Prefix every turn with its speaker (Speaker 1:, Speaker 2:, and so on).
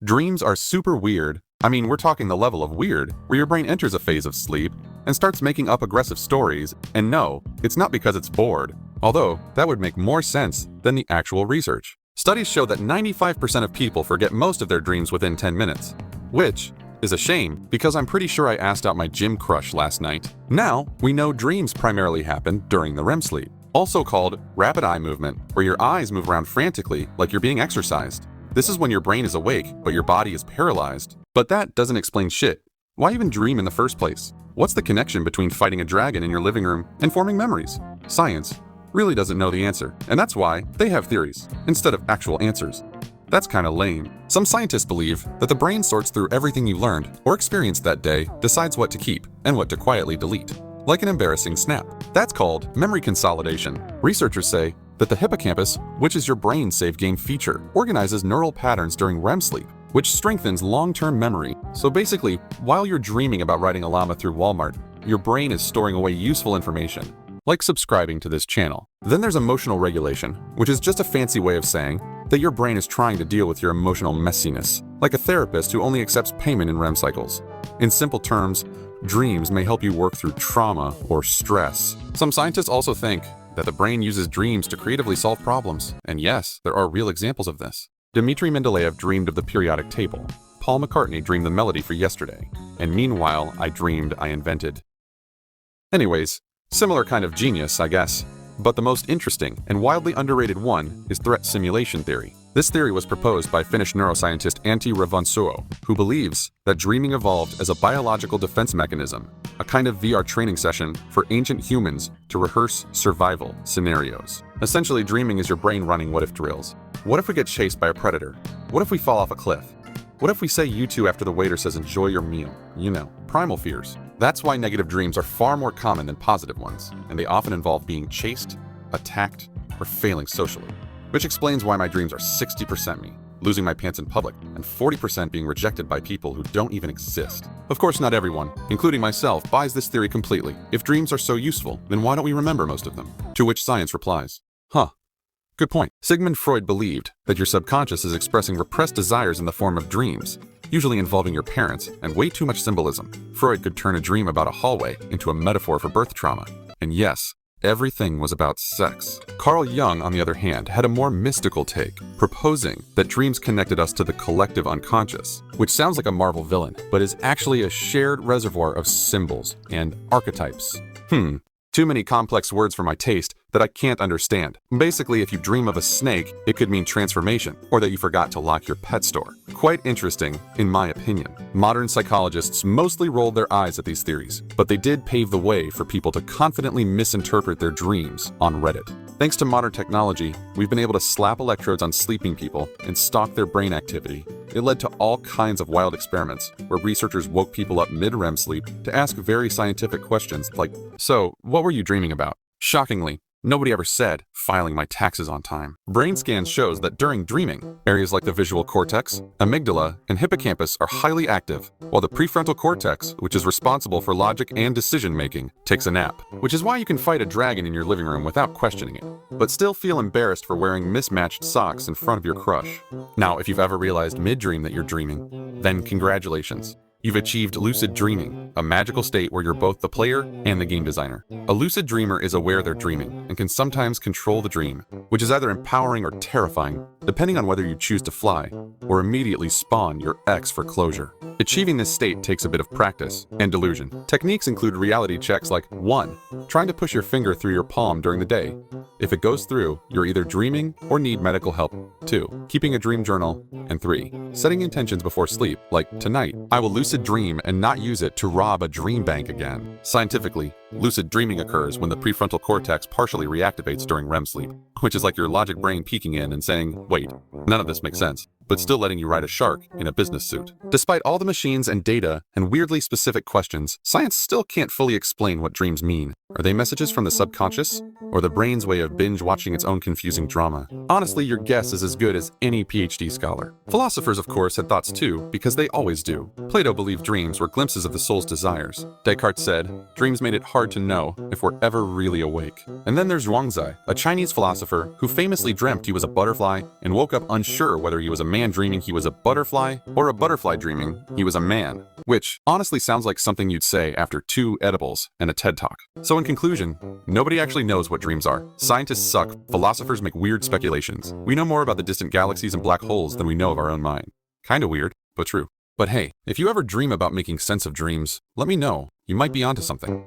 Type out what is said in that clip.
Speaker 1: Dreams are super weird. I mean, we're talking the level of weird, where your brain enters a phase of sleep and starts making up aggressive stories, and no, it's not because it's bored. Although, that would make more sense than the actual research. Studies show that 95% of people forget most of their dreams within 10 minutes. Which is a shame, because I'm pretty sure I asked out my gym crush last night. Now, we know dreams primarily happen during the REM sleep, also called rapid eye movement, where your eyes move around frantically like you're being exercised. This is when your brain is awake, but your body is paralyzed. But that doesn't explain shit. Why even dream in the first place? What's the connection between fighting a dragon in your living room and forming memories? Science really doesn't know the answer, and that's why they have theories instead of actual answers. That's kinda lame. Some scientists believe that the brain sorts through everything you learned or experienced that day, decides what to keep and what to quietly delete, like an embarrassing snap. That's called memory consolidation. Researchers say that the hippocampus, which is your brain's save game feature, organizes neural patterns during REM sleep, which strengthens long-term memory. So basically, while you're dreaming about riding a llama through Walmart, your brain is storing away useful information, like subscribing to this channel. Then there's emotional regulation, which is just a fancy way of saying that your brain is trying to deal with your emotional messiness, like a therapist who only accepts payment in REM cycles. In simple terms, dreams may help you work through trauma or stress. Some scientists also think that the brain uses dreams to creatively solve problems. And yes, there are real examples of this. Dmitri Mendeleev dreamed of the periodic table. Paul McCartney dreamed the melody for Yesterday. And meanwhile, I dreamed I invented. Anyways, similar kind of genius, I guess. But the most interesting and wildly underrated one is threat simulation theory. This theory was proposed by Finnish neuroscientist Antti Revonsuo, who believes that dreaming evolved as a biological defense mechanism, a kind of VR training session for ancient humans to rehearse survival scenarios. Essentially, dreaming is your brain running what-if drills. What if we get chased by a predator? What if we fall off a cliff? What if we say you too after the waiter says enjoy your meal? You know, primal fears. That's why negative dreams are far more common than positive ones, and they often involve being chased, attacked, or failing socially. Which explains why my dreams are 60% me, losing my pants in public, and 40% being rejected by people who don't even exist. Of course, not everyone, including myself, buys this theory completely. If dreams are so useful, then why don't we remember most of them? To which science replies, good point. Sigmund Freud believed that your subconscious is expressing repressed desires in the form of dreams, usually involving your parents, and way too much symbolism. Freud could turn a dream about a hallway into a metaphor for birth trauma. And yes, everything was about sex. Carl Jung, on the other hand, had a more mystical take, proposing that dreams connected us to the collective unconscious, which sounds like a Marvel villain, but is actually a shared reservoir of symbols and archetypes. Too many complex words for my taste that I can't understand. Basically, if you dream of a snake, it could mean transformation, or that you forgot to lock your pet store. Quite interesting, in my opinion. Modern psychologists mostly rolled their eyes at these theories, but they did pave the way for people to confidently misinterpret their dreams on Reddit. Thanks to modern technology, we've been able to slap electrodes on sleeping people and stalk their brain activity. It led to all kinds of wild experiments, where researchers woke people up mid-REM sleep to ask very scientific questions like, so, what were you dreaming about? Shockingly, nobody ever said, filing my taxes on time. Brain scans shows that during dreaming, areas like the visual cortex, amygdala, and hippocampus are highly active, while the prefrontal cortex, which is responsible for logic and decision-making, takes a nap. Which is why you can fight a dragon in your living room without questioning it, but still feel embarrassed for wearing mismatched socks in front of your crush. Now, if you've ever realized mid-dream that you're dreaming, then congratulations. You've achieved lucid dreaming, a magical state where you're both the player and the game designer. A lucid dreamer is aware they're dreaming and can sometimes control the dream, which is either empowering or terrifying, depending on whether you choose to fly or immediately spawn your ex for closure. Achieving this state takes a bit of practice and delusion. Techniques include reality checks like 1. Trying to push your finger through your palm during the day. If it goes through, you're either dreaming or need medical help. 2. Keeping a dream journal. And 3. Setting intentions before sleep, like tonight, I will lucid dream and not use it to rob a dream bank again. Scientifically, lucid dreaming occurs when the prefrontal cortex partially reactivates during REM sleep, which is like your logic brain peeking in and saying, wait, none of this makes sense, but still letting you ride a shark in a business suit. Despite all the machines and data and weirdly specific questions, science still can't fully explain what dreams mean. Are they messages from the subconscious, or the brain's way of binge-watching its own confusing drama? Honestly, your guess is as good as any PhD scholar. Philosophers, of course, had thoughts too, because they always do. Plato believed dreams were glimpses of the soul's desires. Descartes said, dreams made it hard to know if we're ever really awake. And then there's Zhuangzi, a Chinese philosopher who famously dreamt he was a butterfly and woke up unsure whether he was a man dreaming he was a butterfly or a butterfly dreaming he was a man, which honestly sounds like something you'd say after 2 edibles and a TED Talk. So in conclusion, nobody actually knows what dreams are. Scientists suck, philosophers make weird speculations. We know more about the distant galaxies and black holes than we know of our own mind. Kinda weird, but true. But hey, if you ever dream about making sense of dreams, let me know. You might be onto something.